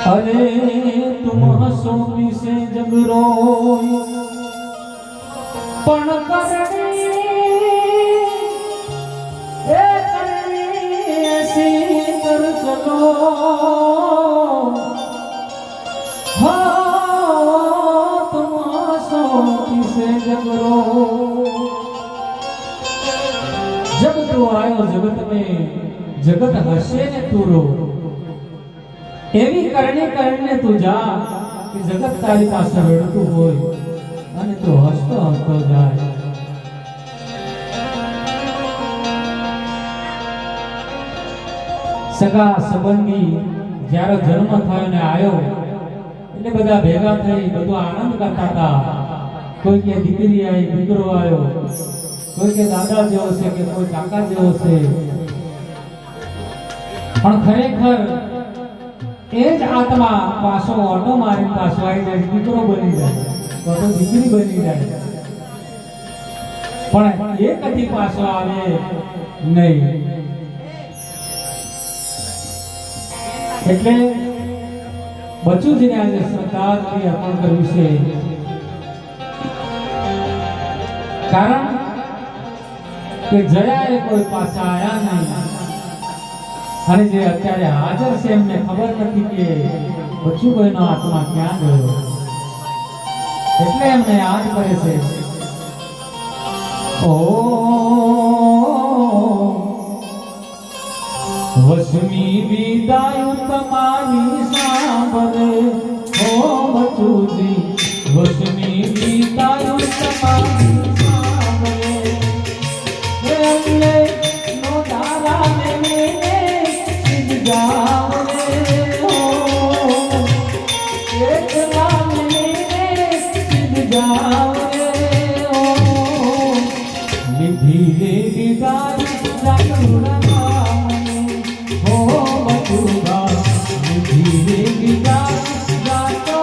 अरे तुम हंसो से जब रोई पण करनी ए करनी ऐसी कर चलो हाँ तुम हंसो से जब रो जब तू आयो जगत में जगत हसे ने तू रो एवी करने तू जा कि जगत तारी पास रड़तू होय अने तू हसतो हसतो जाए। सगा संबंधी જ્યારે જન્મ થયો ને આયો એટલે બધા ભેગા થઈ બધો આનંદ કરતા હતા। કોઈ કે દીકરી આવી દીકરો આવ્યો, કોઈ કે દાદા જેવો છે કે કોઈ કાકા જેવો છે, પણ ખરેખર એ જ આત્મા પાછો ઓટો મારી પાછો આવી જાય, દીકરો બની જાય તો દીકરી બની જાય, પણ એ કદી પાછો આવે નહીં। એટલે બચુજીને આજે શ્રદ્ધાંજલિ અર્પણ કર્યું છે, કારણ કે જયાએ કોઈ પાછા આયા નહીં અને જે અત્યારે હાજર છે એમને ખબર નથી કે બચુભાઈનો આત્મા ક્યાં ગયો, એટલે એમને યાદ કરે છે। ઓ વસમી વિદાય તમારી સાંભળે ઓ બચુજી, વસમી વિદાય તમારી સાંભળે એટલે નો તારા ને जाओ रे हो एक लाने सिद्ध जाओ रे हो विधि रे विदाई जागुड़ा हो बचुगा विधि रे विदाई जातो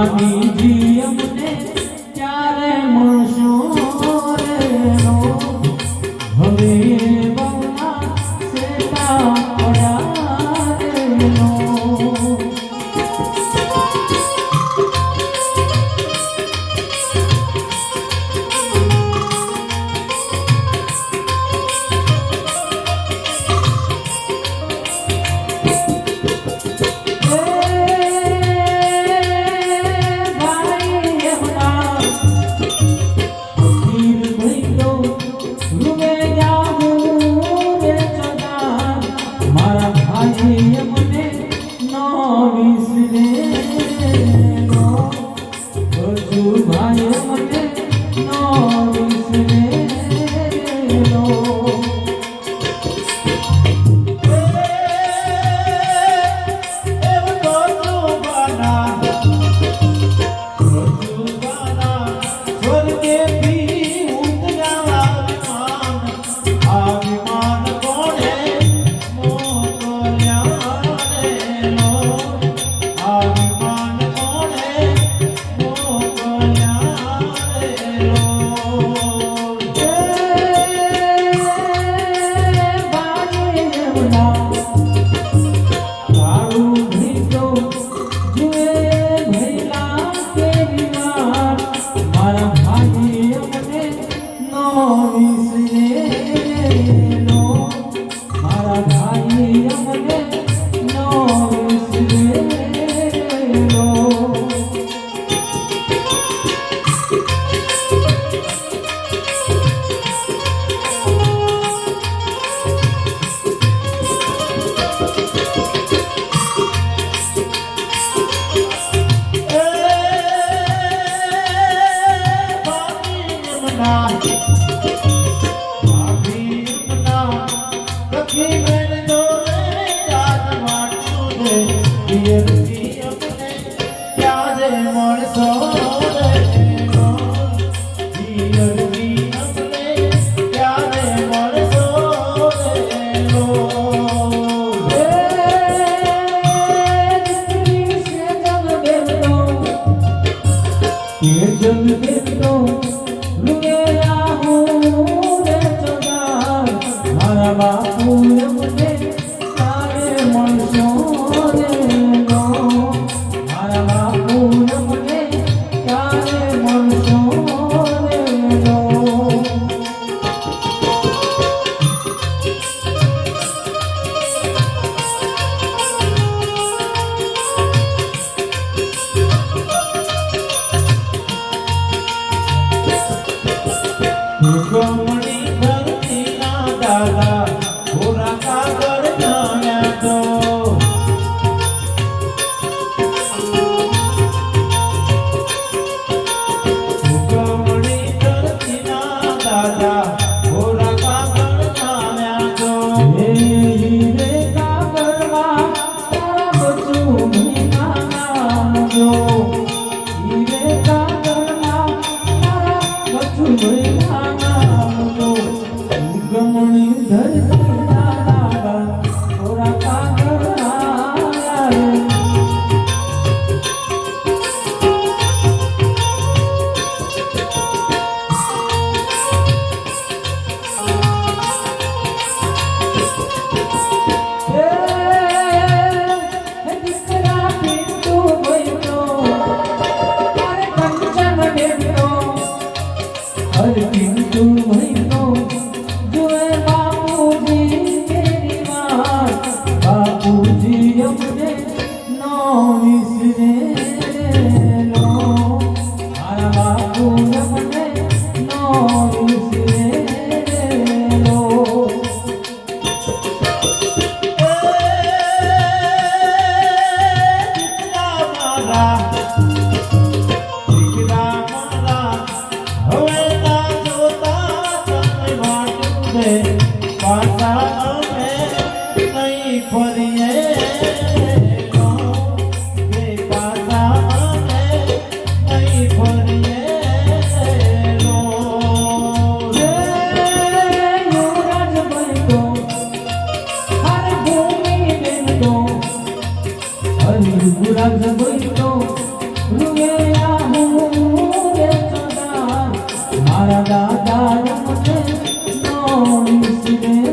ભાગીજી અમને ક્યારે મળશો રે નો હવે બહુના સેતા પડ્યા રે નો ગુલાબ જબોઈ તો રૂએ બેસીને